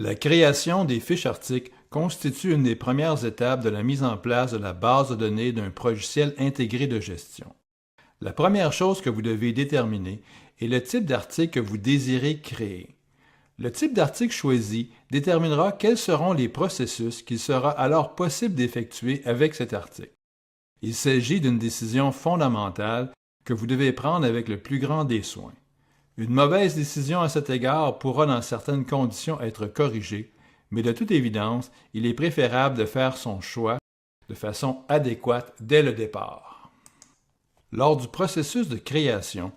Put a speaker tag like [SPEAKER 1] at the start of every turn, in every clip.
[SPEAKER 1] La création des fiches articles constitue une des premières étapes de la mise en place de la base de données d'un logiciel intégré de gestion. La première chose que vous devez déterminer est le type d'article que vous désirez créer. Le type d'article choisi déterminera quels seront les processus qu'il sera alors possible d'effectuer avec cet article. Il s'agit d'une décision fondamentale que vous devez prendre avec le plus grand des soins. Une mauvaise décision à cet égard pourra dans certaines conditions être corrigée, mais de toute évidence, il est préférable de faire son choix de façon adéquate dès le départ. Lors du processus de création,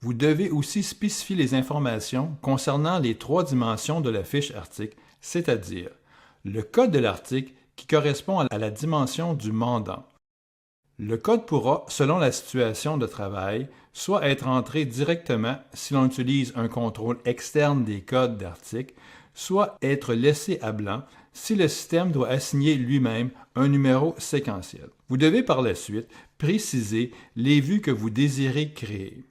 [SPEAKER 1] vous devez aussi spécifier les informations concernant les 3 dimensions de la fiche article, c'est-à-dire le code de l'article qui correspond à la dimension du mandant. Le code pourra, selon la situation de travail, soit être entré directement si l'on utilise un contrôle externe des codes d'articles, soit être laissé à blanc si le système doit assigner lui-même un numéro séquentiel. Vous devez par la suite préciser les vues que vous désirez créer.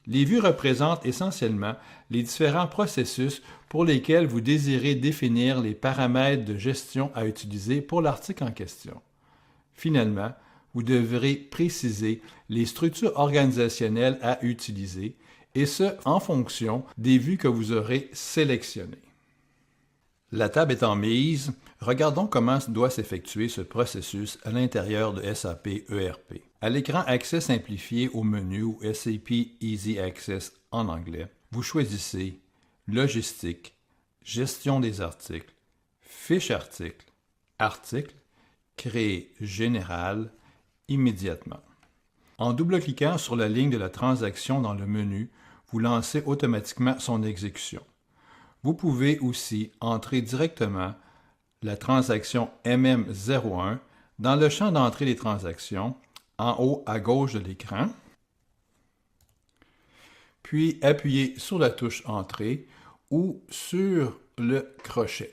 [SPEAKER 1] Les vues représentent essentiellement les différents processus pour lesquels vous désirez définir les paramètres de gestion à utiliser pour l'article en question. Finalement, vous devrez préciser les structures organisationnelles à utiliser, et ce, en fonction des vues que vous aurez sélectionnées. La table étant mise, regardons comment doit s'effectuer ce processus à l'intérieur de SAP ERP. À l'écran Accès simplifié au menu ou SAP Easy Access en anglais, vous choisissez Logistique, Gestion des articles, Fiche article, Article, Créer général, immédiatement. En double-cliquant sur la ligne de la transaction dans le menu, vous lancez automatiquement son exécution. Vous pouvez aussi entrer directement la transaction MM01 dans le champ d'entrée des transactions, en haut à gauche de l'écran, puis appuyer sur la touche Entrée ou sur le crochet.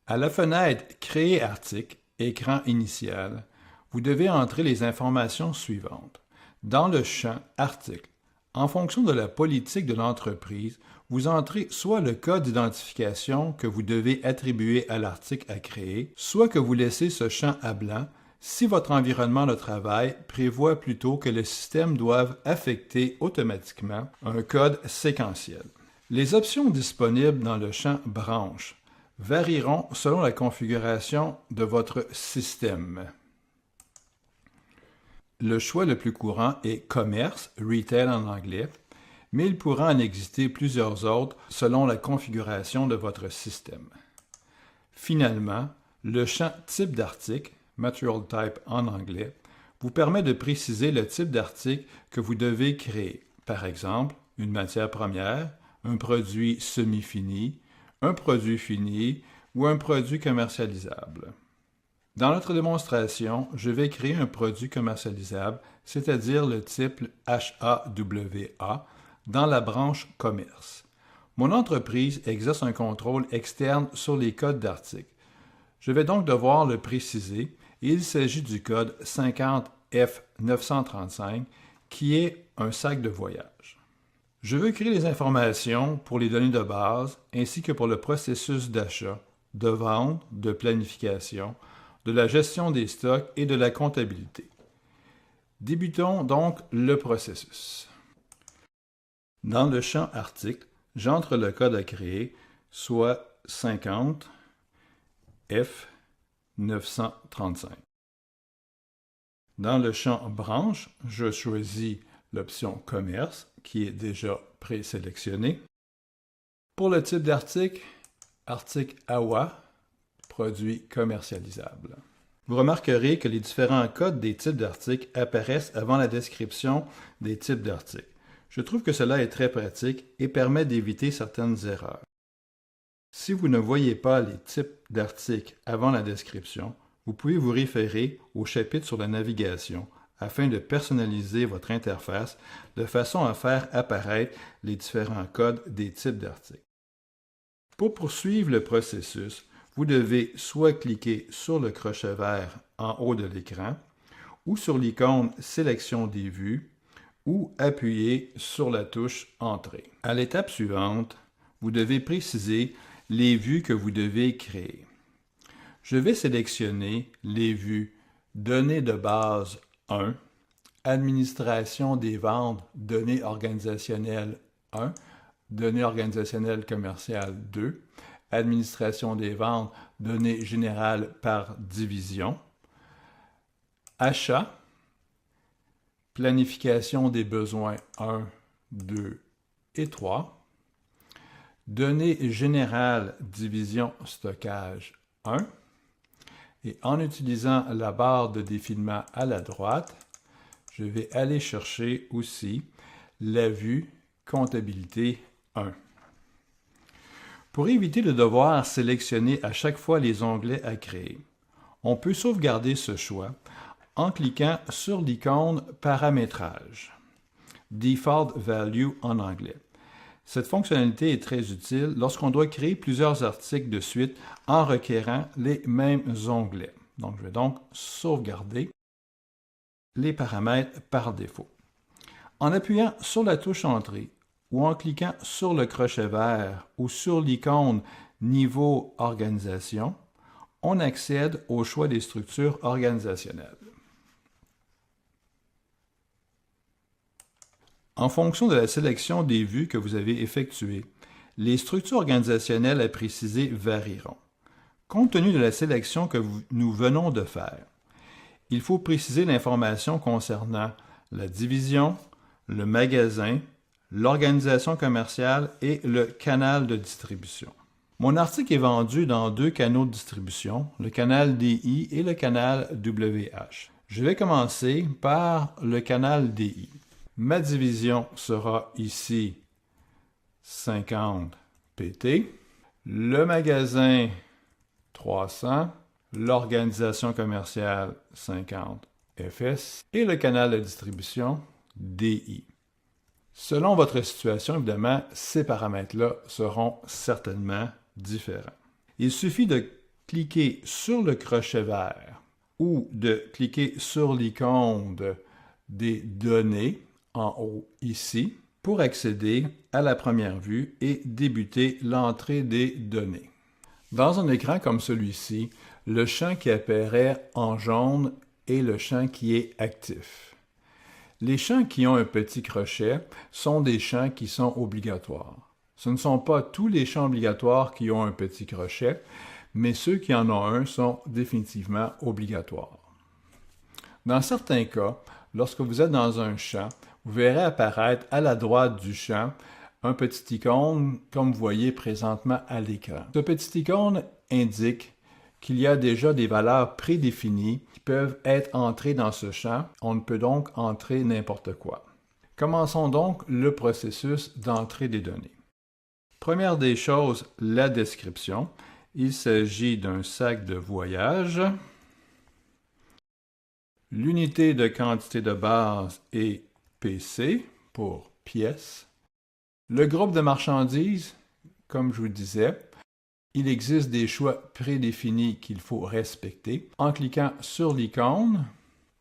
[SPEAKER 1] À la fenêtre Créer article, écran initial, vous devez entrer les informations suivantes. Dans le champ Article, en fonction de la politique de l'entreprise, vous entrez soit le code d'identification que vous devez attribuer à l'article à créer, soit que vous laissez ce champ à blanc si votre environnement de travail prévoit plutôt que le système doive affecter automatiquement un code séquentiel. Les options disponibles dans le champ Branche varieront selon la configuration de votre système. Le choix le plus courant est Commerce, Retail en anglais, mais il pourra en exister plusieurs autres selon la configuration de votre système. Finalement, le champ Type d'article, Material Type en anglais, vous permet de préciser le type d'article que vous devez créer. Par exemple, une matière première, un produit semi-fini, un produit fini ou un produit commercialisable. Dans notre démonstration, je vais créer un produit commercialisable, c'est-à-dire le type HAWA, dans la branche Commerce. Mon entreprise exerce un contrôle externe sur les codes d'articles. Je vais donc devoir le préciser et il s'agit du code 50F935 qui est un sac de voyage. Je veux créer les informations pour les données de base ainsi que pour le processus d'achat, de vente, de planification, de la gestion des stocks et de la comptabilité. Débutons donc le processus. Dans le champ Article, j'entre le code à créer, soit 50 F935. Dans le champ Branche, je choisis l'option Commerce, qui est déjà présélectionnée. Pour le type d'article, article AWA, produit commercialisable. Vous remarquerez que les différents codes des types d'articles apparaissent avant la description des types d'articles. Je trouve que cela est très pratique et permet d'éviter certaines erreurs. Si vous ne voyez pas les types d'articles avant la description, vous pouvez vous référer au chapitre sur la navigation afin de personnaliser votre interface de façon à faire apparaître les différents codes des types d'articles. Pour poursuivre le processus, vous devez soit cliquer sur le crochet vert en haut de l'écran ou sur l'icône Sélection des vues ou appuyer sur la touche Entrée. À l'étape suivante, vous devez préciser les vues que vous devez créer. Je vais sélectionner les vues Données de base 1, Administration des ventes, données organisationnelles 1, Données organisationnelles commerciales 2, Administration des ventes, données générales par division, Achat, Planification des besoins 1, 2 et 3, Données générales, division, stockage 1, et en utilisant la barre de défilement à la droite, je vais aller chercher aussi la vue Comptabilité 1. Pour éviter de devoir sélectionner à chaque fois les onglets à créer, on peut sauvegarder ce choix en cliquant sur l'icône Paramétrage, Default Value en anglais. Cette fonctionnalité est très utile lorsqu'on doit créer plusieurs articles de suite en requérant les mêmes onglets. Donc, je vais donc sauvegarder les paramètres par défaut. En appuyant sur la touche Entrée ou en cliquant sur le crochet vert ou sur l'icône Niveau Organisation, on accède au choix des structures organisationnelles. En fonction de la sélection des vues que vous avez effectuées, les structures organisationnelles à préciser varieront. Compte tenu de la sélection que nous venons de faire, il faut préciser l'information concernant la division, le magasin, l'organisation commerciale et le canal de distribution. Mon article est vendu dans 2 canaux de distribution, le canal DI et le canal WH. Je vais commencer par le canal DI. Ma division sera ici 50 PT, le magasin 300, l'organisation commerciale 50 FS et le canal de distribution DI. Selon votre situation, évidemment, ces paramètres-là seront certainement différents. Il suffit de cliquer sur le crochet vert ou de cliquer sur l'icône des données en haut ici pour accéder à la première vue et débuter l'entrée des données. Dans un écran comme celui-ci, le champ qui apparaît en jaune est le champ qui est actif. Les champs qui ont un petit crochet sont des champs qui sont obligatoires. Ce ne sont pas tous les champs obligatoires qui ont un petit crochet, mais ceux qui en ont un sont définitivement obligatoires. Dans certains cas, lorsque vous êtes dans un champ, vous verrez apparaître à la droite du champ un petit icône comme vous voyez présentement à l'écran. Ce petit icône indique qu'il y a déjà des valeurs prédéfinies qui peuvent être entrées dans ce champ. On ne peut donc entrer n'importe quoi. Commençons donc le processus d'entrée des données. Première des choses, la description. Il s'agit d'un sac de voyage. L'unité de quantité de base est PC pour pièces. Le groupe de marchandises, comme je vous disais, il existe des choix prédéfinis qu'il faut respecter. En cliquant sur l'icône,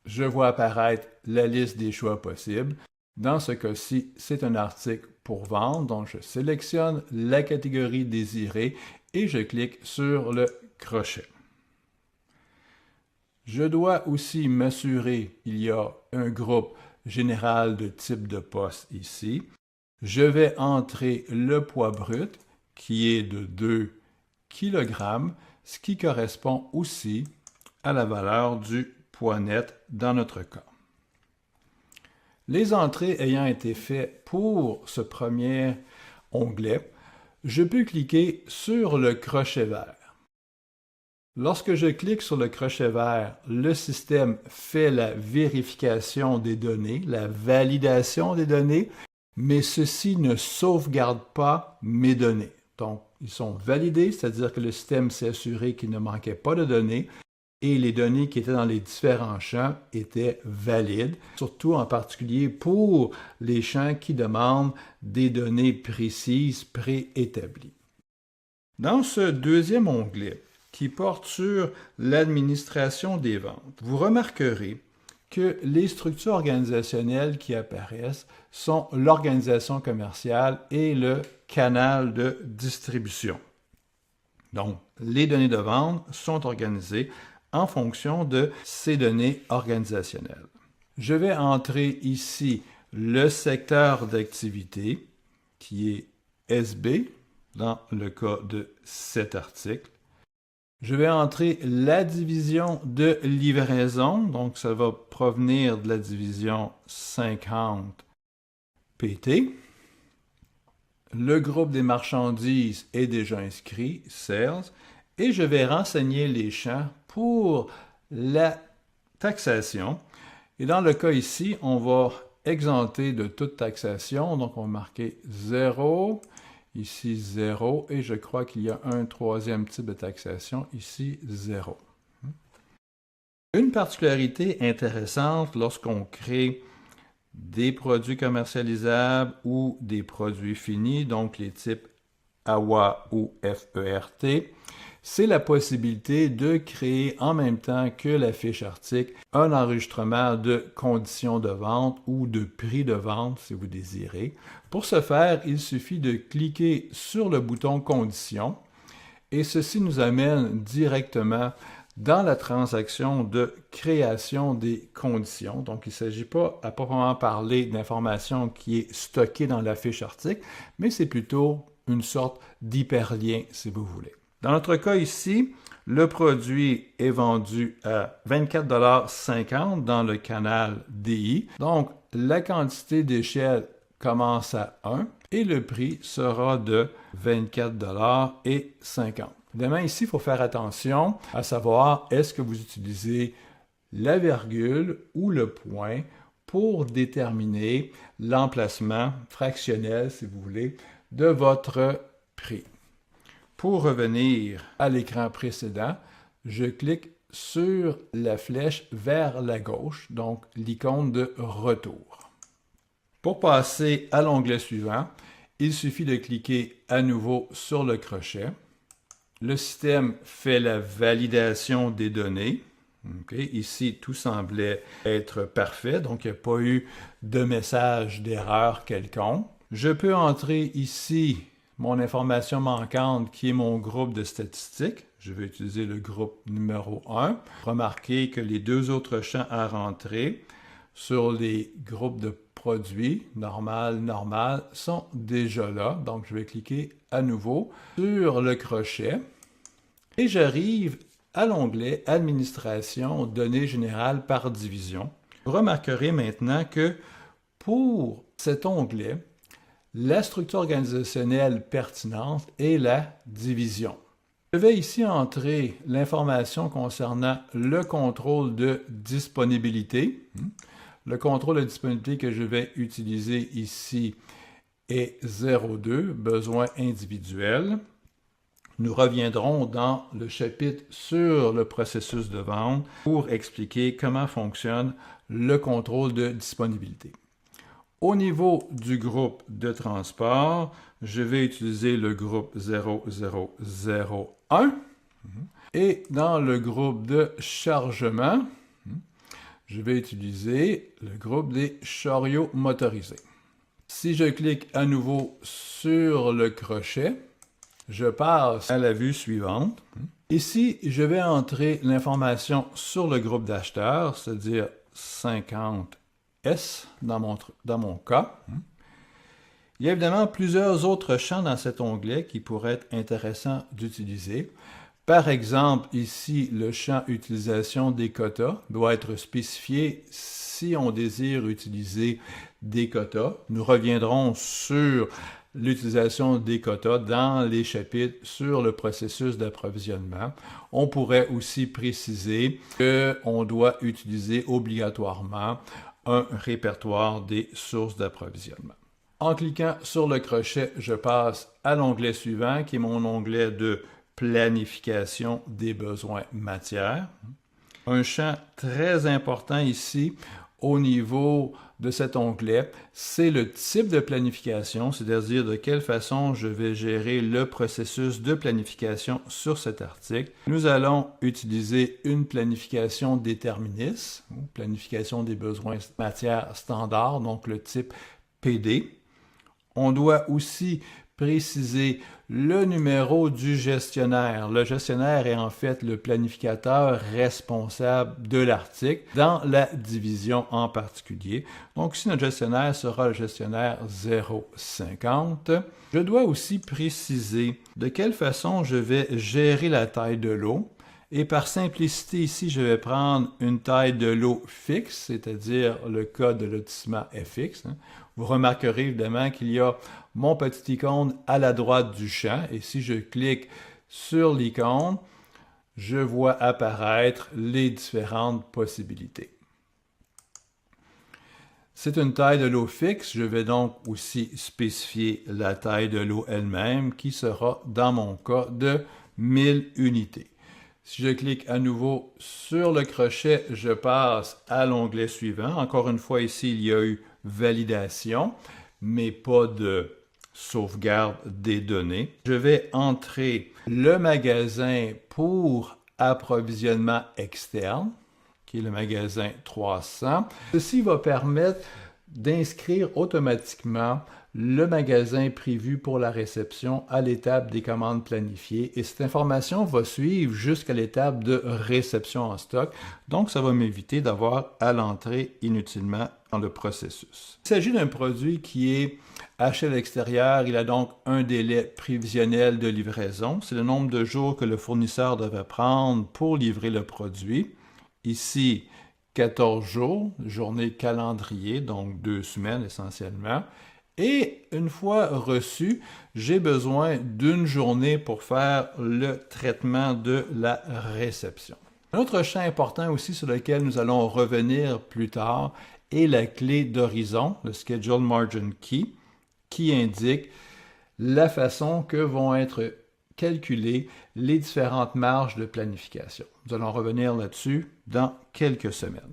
[SPEAKER 1] je vois apparaître la liste des choix possibles. Dans ce cas-ci, c'est un article pour vendre, donc je sélectionne la catégorie désirée et je clique sur le crochet. Je dois aussi m'assurer qu'il y a un groupe général de type de poste ici. Je vais entrer le poids brut qui est de 2 kg, ce qui correspond aussi à la valeur du poids net dans notre cas. Les entrées ayant été faites pour ce premier onglet, je peux cliquer sur le crochet vert. Lorsque je clique sur le crochet vert, le système fait la vérification des données, la validation des données, mais ceci ne sauvegarde pas mes données. Donc, ils sont validés, c'est-à-dire que le système s'est assuré qu'il ne manquait pas de données et les données qui étaient dans les différents champs étaient valides, surtout en particulier pour les champs qui demandent des données précises préétablies. Dans ce deuxième onglet, qui porte sur l'administration des ventes, vous remarquerez que les structures organisationnelles qui apparaissent sont l'organisation commerciale et le canal de distribution. Donc, les données de vente sont organisées en fonction de ces données organisationnelles. Je vais entrer ici le secteur d'activité qui est SB dans le cas de cet article. Je vais entrer la division de livraison, donc ça va provenir de la division 50 PT. Le groupe des marchandises est déjà inscrit, Sales, et je vais renseigner les champs pour la taxation. Et dans le cas ici, on va exempter de toute taxation, donc on va marquer 0, ici 0, et je crois qu'il y a un troisième type de taxation, ici 0. Une particularité intéressante lorsqu'on crée des produits commercialisables ou des produits finis, donc les types AWA ou FERT, c'est la possibilité de créer en même temps que la fiche article un enregistrement de conditions de vente ou de prix de vente si vous désirez. Pour ce faire, il suffit de cliquer sur le bouton Conditions et ceci nous amène directement dans la transaction de création des conditions. Donc, il ne s'agit pas à proprement parler d'informations qui est stockée dans la fiche article, mais c'est plutôt une sorte d'hyperlien si vous voulez. Dans notre cas ici, le produit est vendu à 24,50 $ dans le canal DI. Donc, la quantité d'échelle commence à 1 et le prix sera de 24,50 $. Évidemment, ici, il faut faire attention à savoir est-ce que vous utilisez la virgule ou le point pour déterminer l'emplacement fractionnel, si vous voulez, de votre prix. Pour revenir à l'écran précédent, je clique sur la flèche vers la gauche, donc l'icône de retour. Pour passer à l'onglet suivant, il suffit de cliquer à nouveau sur le crochet. Le système fait la validation des données. Okay. Ici, tout semblait être parfait, donc il n'y a pas eu de message d'erreur quelconque. Je peux entrer ici mon information manquante qui est mon groupe de statistiques. Je vais utiliser le groupe numéro 1. Remarquez que les deux autres champs à rentrer sur les groupes de produits, normal, normal, sont déjà là. Donc, je vais cliquer à nouveau sur le crochet et j'arrive à l'onglet Administration, données générales par division. Vous remarquerez maintenant que pour cet onglet, la structure organisationnelle pertinente est la division. Je vais ici entrer l'information concernant le contrôle de disponibilité. Le contrôle de disponibilité que je vais utiliser ici est 02, besoins individuels. Nous reviendrons dans le chapitre sur le processus de vente pour expliquer comment fonctionne le contrôle de disponibilité. Au niveau du groupe de transport, je vais utiliser le groupe 0001 et dans le groupe de chargement, je vais utiliser le groupe des chariots motorisés. Si je clique à nouveau sur le crochet, je passe à la vue suivante. Ici, je vais entrer l'information sur le groupe d'acheteurs, c'est-à-dire 50S dans mon cas. Il y a évidemment plusieurs autres champs dans cet onglet qui pourraient être intéressants d'utiliser. Par exemple, ici, le champ utilisation des quotas doit être spécifié si on désire utiliser des quotas. Nous reviendrons sur l'utilisation des quotas dans les chapitres sur le processus d'approvisionnement. On pourrait aussi préciser qu'on doit utiliser obligatoirement un répertoire des sources d'approvisionnement. En cliquant sur le crochet, je passe à l'onglet suivant qui est mon onglet de planification des besoins matières. Un champ très important ici au niveau de cet onglet, c'est le type de planification, c'est-à-dire de quelle façon je vais gérer le processus de planification sur cet article. Nous allons utiliser une planification déterministe, ou planification des besoins matière standard, donc le type PD. On doit aussi préciser le numéro du gestionnaire. Le gestionnaire est en fait le planificateur responsable de l'article dans la division en particulier. Donc ici, notre gestionnaire sera le gestionnaire 050. Je dois aussi préciser de quelle façon je vais gérer la taille de lot. Et par simplicité, ici, je vais prendre une taille de lot fixe, c'est-à-dire le code de lotissement FX. Vous remarquerez évidemment qu'il y a mon petit icône à la droite du champ. Et si je clique sur l'icône, je vois apparaître les différentes possibilités. C'est une taille de lot fixe. Je vais donc aussi spécifier la taille de lot elle-même qui sera, dans mon cas, de 1000 unités. Si je clique à nouveau sur le crochet, je passe à l'onglet suivant. Encore une fois, ici, il y a eu validation, mais pas de sauvegarde des données. Je vais entrer le magasin pour approvisionnement externe, qui est le magasin 300. Ceci va permettre d'inscrire automatiquement le magasin prévu pour la réception à l'étape des commandes planifiées et cette information va suivre jusqu'à l'étape de réception en stock. Donc, ça va m'éviter d'avoir à l'entrée inutilement dans le processus. Il s'agit d'un produit qui est acheté à l'extérieur. Il a donc un délai prévisionnel de livraison. C'est le nombre de jours que le fournisseur devrait prendre pour livrer le produit. Ici, 14 jours, journée calendrier, donc 2 semaines essentiellement. Et une fois reçu, j'ai besoin d'une journée pour faire le traitement de la réception. Un autre champ important aussi sur lequel nous allons revenir plus tard est la clé d'horizon, le Schedule Margin Key, qui indique la façon que vont être calculées les différentes marges de planification. Nous allons revenir là-dessus dans quelques semaines.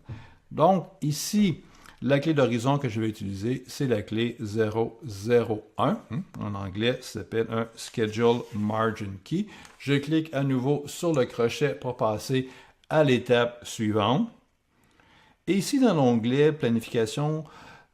[SPEAKER 1] Donc ici, la clé d'horizon que je vais utiliser, c'est la clé 001. En anglais, ça s'appelle un Schedule Margin Key. Je clique à nouveau sur le crochet pour passer à l'étape suivante. Et ici, dans l'onglet Planification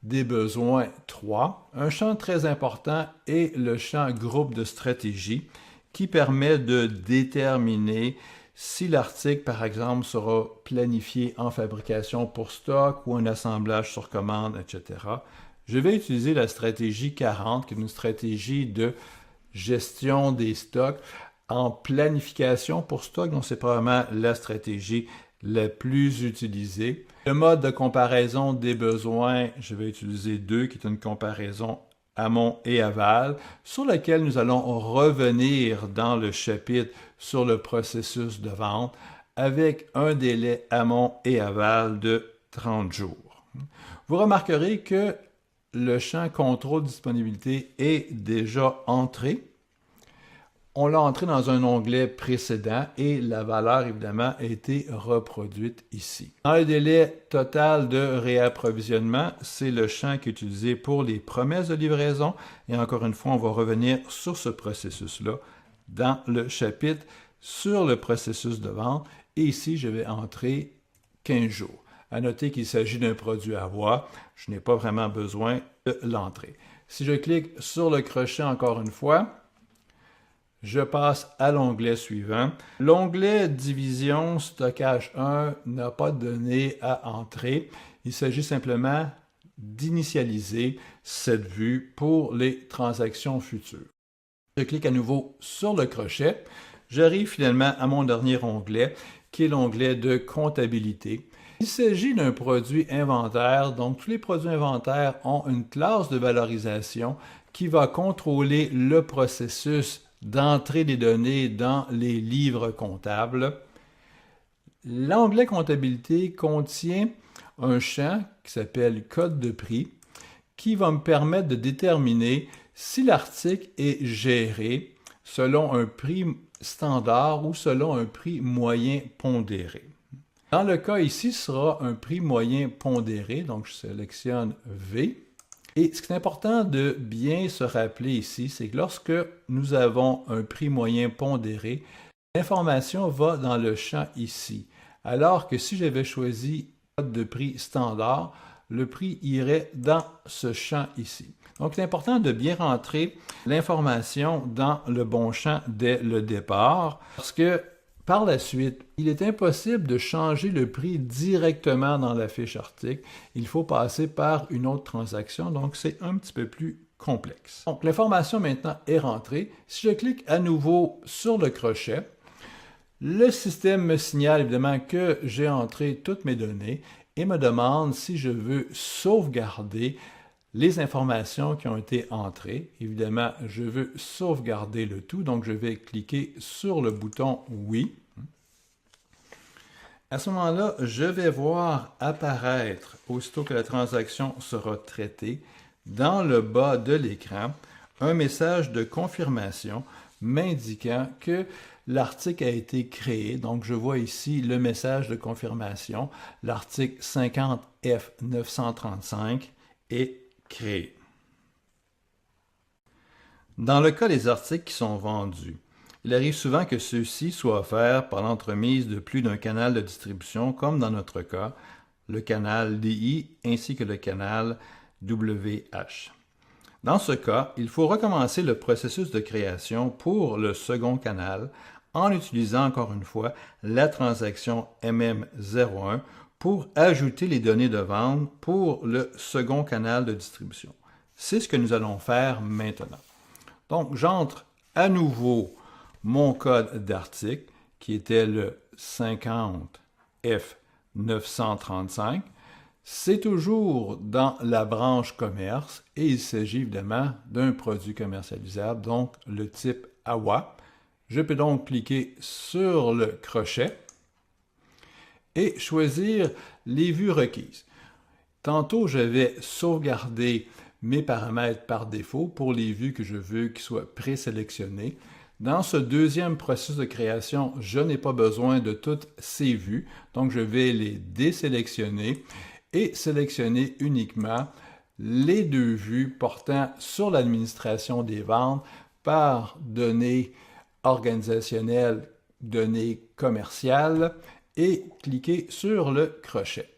[SPEAKER 1] des besoins 3, un champ très important est le champ Groupe de stratégie qui permet de déterminer si l'article, par exemple, sera planifié en fabrication pour stock ou un assemblage sur commande, etc. Je vais utiliser la stratégie 40, qui est une stratégie de gestion des stocks en planification pour stock, donc c'est probablement la stratégie la plus utilisée. Le mode de comparaison des besoins, je vais utiliser 2, qui est une comparaison amont et aval, sur lequel nous allons revenir dans le chapitre sur le processus de vente avec un délai amont et aval de 30 jours. Vous remarquerez que le champ contrôle disponibilité est déjà entré. On l'a entré dans un onglet précédent et la valeur, évidemment, a été reproduite ici. Dans le délai total de réapprovisionnement, c'est le champ qui est utilisé pour les promesses de livraison. Et encore une fois, on va revenir sur ce processus-là dans le chapitre sur le processus de vente. Et ici, je vais entrer 15 jours. À noter qu'il s'agit d'un produit à avoir. Je n'ai pas vraiment besoin de l'entrée. Si je clique sur le crochet encore une fois, je passe à l'onglet suivant. L'onglet Division Stockage 1 n'a pas de données à entrer. Il s'agit simplement d'initialiser cette vue pour les transactions futures. Je clique à nouveau sur le crochet. J'arrive finalement à mon dernier onglet, qui est l'onglet de comptabilité. Il s'agit d'un produit inventaire, donc tous les produits inventaires ont une classe de valorisation qui va contrôler le processus d'entrer des données dans les livres comptables. L'onglet comptabilité contient un champ qui s'appelle code de prix qui va me permettre de déterminer si l'article est géré selon un prix standard ou selon un prix moyen pondéré. Dans le cas ici, ce sera un prix moyen pondéré, donc je sélectionne V. Et ce qui est important de bien se rappeler ici, c'est que lorsque nous avons un prix moyen pondéré, l'information va dans le champ ici. Alors que si j'avais choisi code de prix standard, le prix irait dans ce champ ici. Donc, c'est important de bien rentrer l'information dans le bon champ dès le départ, parce que par la suite, il est impossible de changer le prix directement dans la fiche article. Il faut passer par une autre transaction, donc c'est un petit peu plus complexe. Donc, l'information maintenant est rentrée. Si je clique à nouveau sur le crochet, le système me signale évidemment que j'ai entré toutes mes données et me demande si je veux sauvegarder les informations qui ont été entrées. Évidemment, je veux sauvegarder le tout, donc je vais cliquer sur le bouton « Oui ». À ce moment-là, je vais voir apparaître, aussitôt que la transaction sera traitée, dans le bas de l'écran, un message de confirmation m'indiquant que l'article a été créé. Donc, je vois ici le message de confirmation. L'article 50F935 est créé. Dans le cas des articles qui sont vendus, il arrive souvent que ceux-ci soient offerts par l'entremise de plus d'un canal de distribution, comme dans notre cas, le canal DI ainsi que le canal WH. Dans ce cas, il faut recommencer le processus de création pour le second canal en utilisant encore une fois la transaction MM01 pour ajouter les données de vente pour le second canal de distribution. C'est ce que nous allons faire maintenant. Donc, j'entre à nouveau mon code d'article qui était le 50F935. C'est toujours dans la branche commerce et il s'agit évidemment d'un produit commercialisable, donc le type AWA. Je peux donc cliquer sur le crochet et choisir les vues requises. Tantôt, je vais sauvegarder mes paramètres par défaut pour les vues que je veux qu'ils soient présélectionnées. Dans ce deuxième processus de création, je n'ai pas besoin de toutes ces vues, donc je vais les désélectionner et sélectionner uniquement les deux vues portant sur l'administration des ventes par données organisationnelles, données commerciales et cliquer sur le crochet.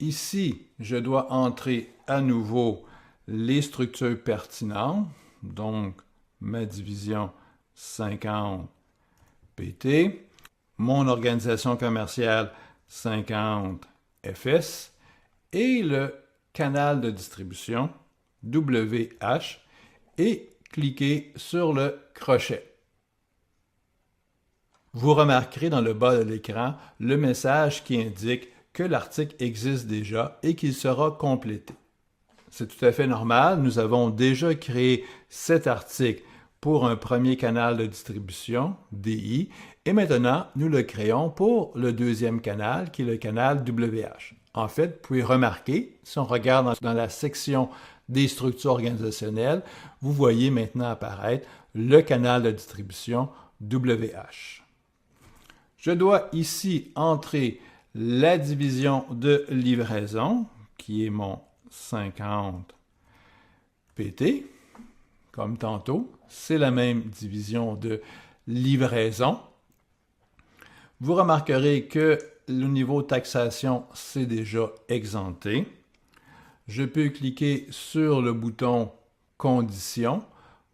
[SPEAKER 1] Ici, je dois entrer à nouveau les structures pertinentes, donc ma division 50 PT, mon organisation commerciale 50 FS et le canal de distribution WH et cliquer sur le crochet. Vous remarquerez dans le bas de l'écran le message qui indique que l'article existe déjà et qu'il sera complété. C'est tout à fait normal, nous avons déjà créé cet article pour un premier canal de distribution, DI, et maintenant nous le créons pour le deuxième canal qui est le canal WH. En fait, vous pouvez remarquer, si on regarde dans la section des structures organisationnelles, vous voyez maintenant apparaître le canal de distribution WH. Je dois ici entrer la division de livraison, qui est mon 50 PT, comme tantôt. C'est la même division de livraison. Vous remarquerez que le niveau taxation, c'est déjà exempté. Je peux cliquer sur le bouton « Conditions »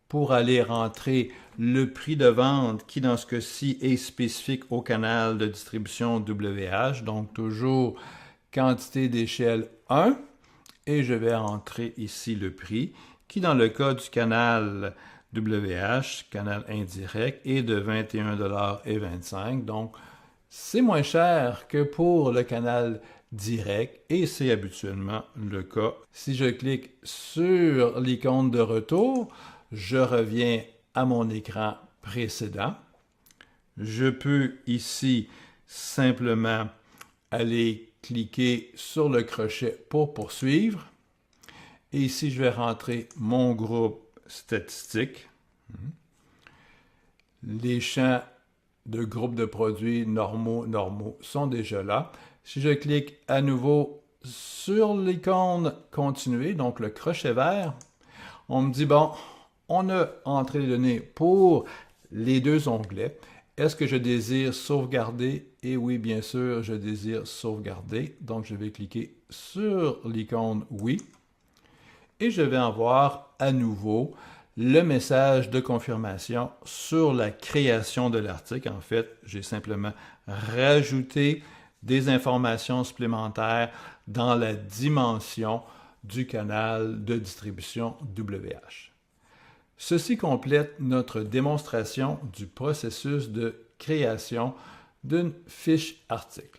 [SPEAKER 1] pour aller rentrer le prix de vente qui, dans ce cas-ci, est spécifique au canal de distribution WH, donc toujours quantité d'échelle 1, et je vais entrer ici le prix, qui, dans le cas du canal WH, canal indirect, est de 21,25 $. Donc, c'est moins cher que pour le canal direct, et c'est habituellement le cas. Si je clique sur l'icône de retour, je reviens à mon écran précédent. Je peux ici simplement aller cliquer sur le crochet pour poursuivre. Et ici, je vais rentrer mon groupe statistique. Les champs de groupes de produits normaux sont déjà là. Si je clique à nouveau sur l'icône « Continuer », donc le crochet vert, on me dit, bon, on a entré les données pour les deux onglets. Est-ce que je désire sauvegarder? Et oui, bien sûr, je désire sauvegarder. Donc, je vais cliquer sur l'icône « Oui » et je vais avoir à nouveau le message de confirmation sur la création de l'article. En fait, j'ai simplement rajouté des informations supplémentaires dans la dimension du canal de distribution WH. Ceci complète notre démonstration du processus de création d'une fiche article.